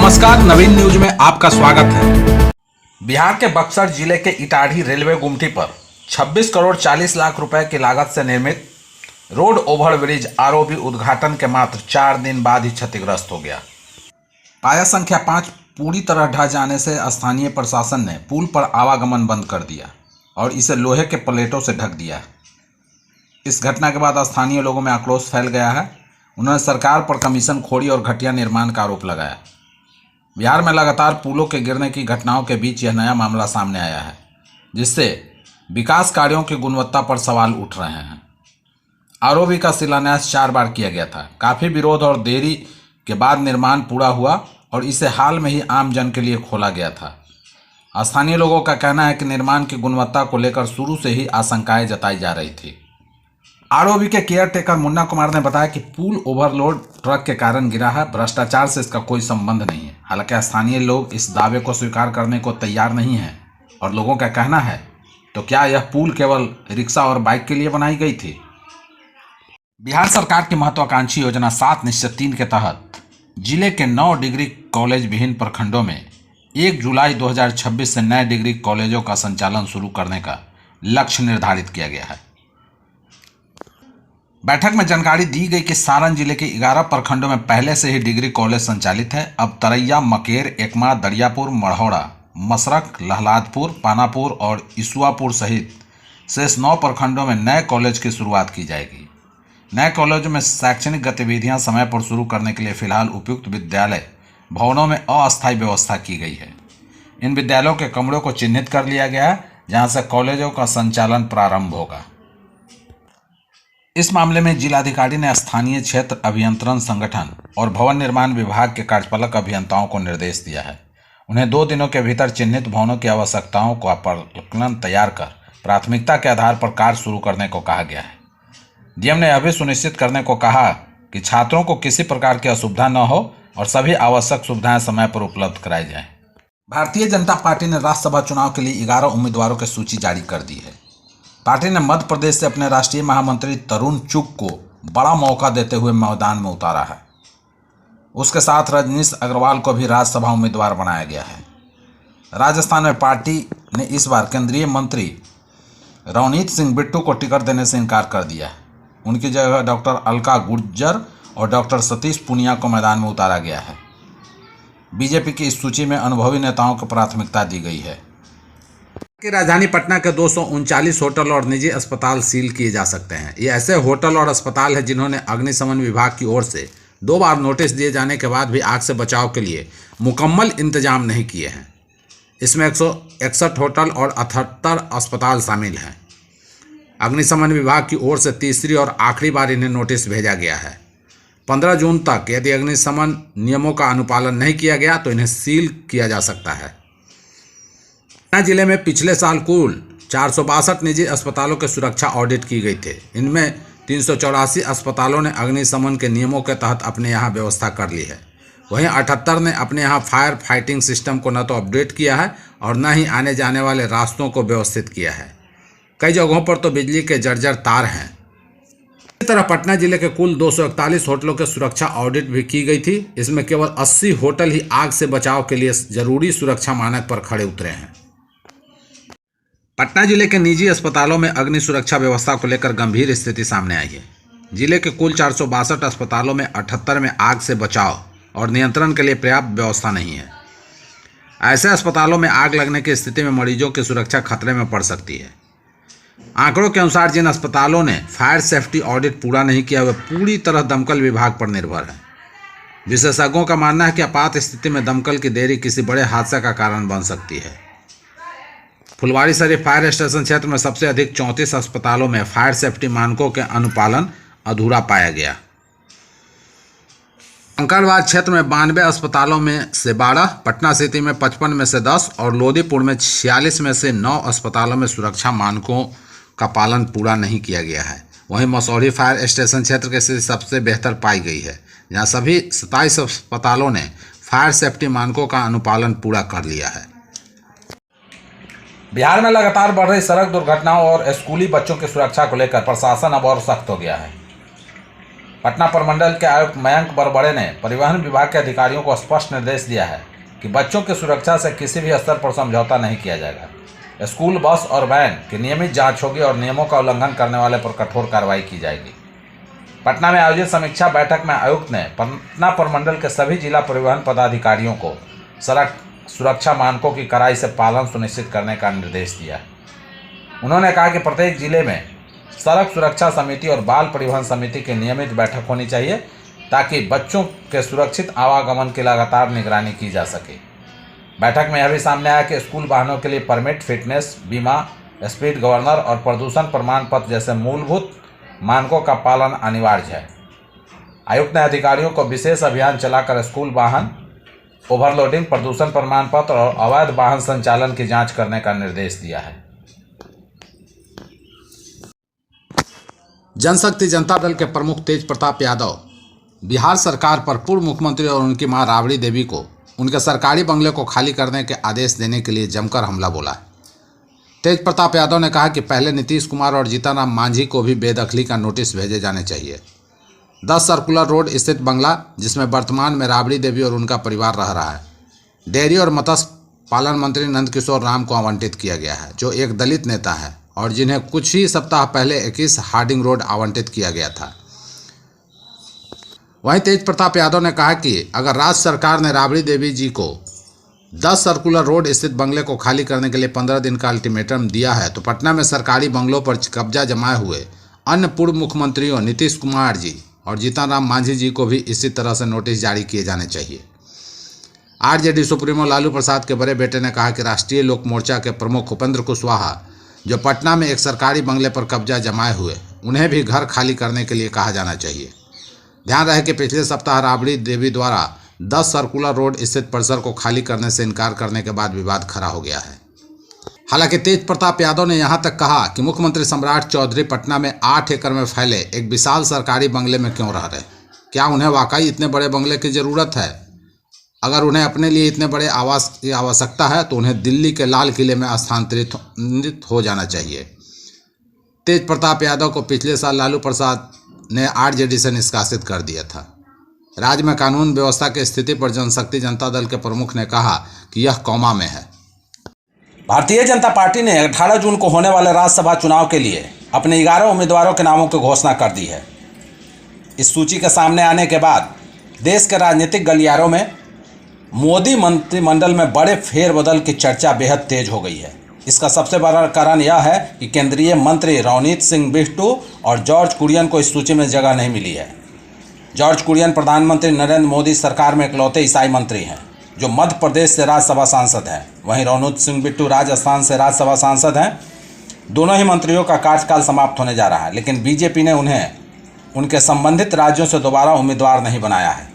नमस्कार, नवीन न्यूज में आपका स्वागत है। बिहार के बक्सर जिले के इटाढ़ी रेलवे गुमटी पर 26 करोड़ 40 लाख रुपए की लागत से निर्मित रोड ओवरब्रिज आरओबी उद्घाटन के मात्र 4 दिन बाद ही क्षतिग्रस्त हो गया। पाया संख्या 5 पूरी तरह ढह जाने से स्थानीय प्रशासन ने पुल पर आवागमन बंद कर दिया और इसे लोहे के प्लेटों से ढक दिया। इस घटना के बाद स्थानीय लोगों में आक्रोश फैल गया है। उन्होंने सरकार पर कमीशन खोरी और घटिया निर्माण का आरोप लगाया। बिहार में लगातार पुलों के गिरने की घटनाओं के बीच यह नया मामला सामने आया है, जिससे विकास कार्यों की गुणवत्ता पर सवाल उठ रहे हैं। आरओबी का शिलान्यास 4 बार किया गया था। काफ़ी विरोध और देरी के बाद निर्माण पूरा हुआ और इसे हाल में ही आम जन के लिए खोला गया था। स्थानीय लोगों का कहना है कि निर्माण की गुणवत्ता को लेकर शुरू से ही आशंकाएं जताई जा रही थी। आरओबी के केयर टेकर मुन्ना कुमार ने बताया कि पुल ओवरलोड ट्रक के कारण गिरा है, भ्रष्टाचार से इसका कोई संबंध नहीं है। हालांकि स्थानीय लोग इस दावे को स्वीकार करने को तैयार नहीं हैं और लोगों का कहना है, तो क्या यह पुल केवल रिक्शा और बाइक के लिए बनाई गई थी? बिहार सरकार की महत्वाकांक्षी योजना 7 निश्चय 3 के तहत जिले के 9 डिग्री कॉलेज विभिन्न प्रखंडों में 1 जुलाई 2026 से नए डिग्री कॉलेजों का संचालन शुरू करने का लक्ष्य निर्धारित किया गया है। बैठक में जानकारी दी गई कि सारण जिले के 11 प्रखंडों में पहले से ही डिग्री कॉलेज संचालित है। अब तरैया, मकेर, एकमा, दरियापुर, मढ़ौरा, मसरक, लहलादपुर, पानापुर और इसुआपुर सहित शेष 9 प्रखंडों में नए कॉलेज की शुरुआत की जाएगी। नए कॉलेजों में शैक्षणिक गतिविधियां समय पर शुरू करने के लिए फिलहाल उपयुक्त विद्यालय भवनों में अस्थायी व्यवस्था की गई है। इन विद्यालयों के कमरों को चिन्हित कर लिया गया है, जहां से कॉलेजों का संचालन प्रारंभ होगा। इस मामले में जिलाधिकारी ने स्थानीय क्षेत्र अभियंत्रण संगठन और भवन निर्माण विभाग के कार्यपालक अभियंताओं को निर्देश दिया है। उन्हें 2 दिनों के भीतर चिन्हित भवनों की आवश्यकताओं का परिकलन तैयार कर प्राथमिकता के आधार पर कार्य शुरू करने को कहा गया है। डीएम ने यह भी सुनिश्चित करने को कहा कि छात्रों को किसी प्रकार की असुविधा न हो और सभी आवश्यक सुविधाएं समय पर उपलब्ध कराई जाएं। भारतीय जनता पार्टी ने राज्यसभा चुनाव के लिए 11 उम्मीदवारों की सूची जारी कर दी है। पार्टी ने मध्य प्रदेश से अपने राष्ट्रीय महामंत्री तरुण चुग को बड़ा मौका देते हुए मैदान में उतारा है। उसके साथ रजनीश अग्रवाल को भी राज्यसभा उम्मीदवार बनाया गया है। राजस्थान में पार्टी ने इस बार केंद्रीय मंत्री रवनीत सिंह बिट्टू को टिकट देने से इनकार कर दिया है। उनकी जगह डॉक्टर अलका गुर्जर और डॉक्टर सतीश पुनिया को मैदान में उतारा गया है। बीजेपी की इस सूची में अनुभवी नेताओं को प्राथमिकता दी गई है। कि राजधानी पटना के 239 होटल और निजी अस्पताल सील किए जा सकते हैं। ये ऐसे होटल और अस्पताल हैं जिन्होंने अग्निशमन विभाग की ओर से 2 बार नोटिस दिए जाने के बाद भी आग से बचाव के लिए मुकम्मल इंतजाम नहीं किए हैं। इसमें 161 होटल और 78 अस्पताल शामिल हैं। अग्निशमन विभाग की ओर से तीसरी और आखिरी बार इन्हें नोटिस भेजा गया है। 15 जून तक यदि अग्निशमन नियमों का अनुपालन नहीं किया गया तो इन्हें सील किया जा सकता है। पटना जिले में पिछले साल कुल 462 निजी अस्पतालों के सुरक्षा ऑडिट की गई थे। इनमें 384 अस्पतालों ने अग्निशमन के नियमों के तहत अपने यहाँ व्यवस्था कर ली है। वहीं 78 ने अपने यहाँ फायर फाइटिंग सिस्टम को न तो अपडेट किया है और न ही आने जाने वाले रास्तों को व्यवस्थित किया है। कई जगहों पर तो बिजली के जर्जर तार हैं। इसी तरह पटना जिले के कुल 241 होटलों के सुरक्षा ऑडिट भी की गई थी। इसमें केवल 80 होटल ही आग से बचाव के लिए जरूरी सुरक्षा मानक पर खड़े उतरे हैं। पटना जिले के निजी अस्पतालों में अग्नि सुरक्षा व्यवस्था को लेकर गंभीर स्थिति सामने आई है। जिले के कुल 462 अस्पतालों में 78 में आग से बचाव और नियंत्रण के लिए पर्याप्त व्यवस्था नहीं है। ऐसे अस्पतालों में आग लगने की स्थिति में मरीजों की सुरक्षा खतरे में पड़ सकती है। आंकड़ों के अनुसार जिन अस्पतालों ने फायर सेफ्टी ऑडिट पूरा नहीं किया वे पूरी तरह दमकल विभाग पर निर्भर है। विशेषज्ञों का मानना है कि आपात स्थिति में दमकल की देरी किसी बड़े हादसे का कारण बन सकती है। फुलवारीशरीफ फायर स्टेशन क्षेत्र में सबसे अधिक 34 अस्पतालों में फायर सेफ्टी मानकों के अनुपालन अधूरा पाया गया। कंकड़बाग क्षेत्र में 92 अस्पतालों में से 12, पटना सिटी में 55 में से 10 और लोदीपुर में 46 में से 9 अस्पतालों में सुरक्षा मानकों का पालन पूरा नहीं किया गया है। वहीं मसौढ़ी फायर स्टेशन क्षेत्र की स्थिति सबसे बेहतर पाई गई है, जहां सभी 27 अस्पतालों ने फायर सेफ्टी मानकों का अनुपालन पूरा कर लिया है। बिहार में लगातार बढ़ रही सड़क दुर्घटनाओं और स्कूली बच्चों की सुरक्षा को लेकर प्रशासन अब और सख्त हो गया है। पटना प्रमंडल के आयुक्त मयंक बरबड़े ने परिवहन विभाग के अधिकारियों को स्पष्ट निर्देश दिया है कि बच्चों की सुरक्षा से किसी भी स्तर पर समझौता नहीं किया जाएगा। स्कूल बस और वैन की नियमित जांच होगी और नियमों का उल्लंघन करने वाले पर कठोर कार्रवाई की जाएगी। पटना में आयोजित समीक्षा बैठक में आयुक्त ने पटना प्रमंडल के सभी जिला परिवहन पदाधिकारियों को सड़क सुरक्षा मानकों की कड़ाई से पालन सुनिश्चित करने का निर्देश दिया। उन्होंने कहा कि प्रत्येक जिले में सड़क सुरक्षा समिति और बाल परिवहन समिति की नियमित बैठक होनी चाहिए ताकि बच्चों के सुरक्षित आवागमन की लगातार निगरानी की जा सके। बैठक में यह भी सामने आया कि स्कूल वाहनों के लिए परमिट, फिटनेस, बीमा, स्पीड गवर्नर और प्रदूषण प्रमाण पत्र जैसे मूलभूत मानकों का पालन अनिवार्य है। आयुक्त ने अधिकारियों को विशेष अभियान चलाकर स्कूल वाहन ओवरलोडिंग, प्रदूषण प्रमाण पत्र और अवैध वाहन संचालन की जांच करने का निर्देश दिया है। जनशक्ति जनता दल के प्रमुख तेज प्रताप यादव बिहार सरकार पर पूर्व मुख्यमंत्री और उनकी मां राबड़ी देवी को उनके सरकारी बंगले को खाली करने के आदेश देने के लिए जमकर हमला बोला है। तेज प्रताप यादव ने कहा कि पहले नीतीश कुमार और जीतनराम मांझी को भी बेदखली का नोटिस भेजे जाने चाहिए। 10 सर्कुलर रोड स्थित बंगला, जिसमें वर्तमान में राबड़ी देवी और उनका परिवार रह रहा है, डेयरी और मत्स्य पालन मंत्री नंदकिशोर राम को आवंटित किया गया है, जो एक दलित नेता है और जिन्हें कुछ ही सप्ताह पहले 21 हार्डिंग रोड आवंटित किया गया था। वहीं तेज प्रताप यादव ने कहा कि अगर राज्य सरकार ने राबड़ी देवी जी को 10 सर्कुलर रोड स्थित बंगले को खाली करने के लिए 15 दिन का अल्टीमेटम दिया है तो पटना में सरकारी बंगलों पर कब्जा जमाए हुए अन्य पूर्व मुख्यमंत्रियों नीतीश कुमार जी और जीतनराम मांझी जी को भी इसी तरह से नोटिस जारी किए जाने चाहिए। आरजेडी सुप्रीमो लालू प्रसाद के बड़े बेटे ने कहा कि राष्ट्रीय लोक मोर्चा के प्रमुख उपेंद्र कुशवाहा, जो पटना में एक सरकारी बंगले पर कब्जा जमाए हुए, उन्हें भी घर खाली करने के लिए कहा जाना चाहिए। ध्यान रहे कि पिछले सप्ताह राबड़ी देवी द्वारा 10 सर्कुलर रोड स्थित परिसर को खाली करने से इनकार करने के बाद विवाद खड़ा हो गया है। हालांकि तेज प्रताप यादव ने यहां तक कहा कि मुख्यमंत्री सम्राट चौधरी पटना में 8 एकड़ में फैले एक विशाल सरकारी बंगले में क्यों रह रहे? क्या उन्हें वाकई इतने बड़े बंगले की जरूरत है? अगर उन्हें अपने लिए इतने बड़े आवास की आवश्यकता है तो उन्हें दिल्ली के लाल किले में स्थानांतरित हो जाना चाहिए। तेज प्रताप यादव को पिछले साल लालू प्रसाद ने आरजेडी से निष्कासित कर दिया था। राज्य में कानून व्यवस्था की स्थिति पर जनशक्ति जनता दल के प्रमुख ने कहा कि यह कौमा में है। भारतीय जनता पार्टी ने 18 जून को होने वाले राज्यसभा चुनाव के लिए अपने 11 उम्मीदवारों के नामों की घोषणा कर दी है। इस सूची के सामने आने के बाद देश के राजनीतिक गलियारों में मोदी मंत्रिमंडल में बड़े फेरबदल की चर्चा बेहद तेज हो गई है। इसका सबसे बड़ा कारण यह है कि केंद्रीय मंत्री रवनीत सिंह बिट्टू और जॉर्ज कुरियन को इस सूची में जगह नहीं मिली है। जॉर्ज कुरियन प्रधानमंत्री नरेंद्र मोदी सरकार में इकलौते ईसाई मंत्री हैं जो मध्य प्रदेश से राज्यसभा सांसद हैं। वहीं रवनीत सिंह बिट्टू राजस्थान से राज्यसभा सांसद हैं। दोनों ही मंत्रियों का कार्यकाल समाप्त होने जा रहा है, लेकिन बीजेपी ने उन्हें उनके संबंधित राज्यों से दोबारा उम्मीदवार नहीं बनाया है।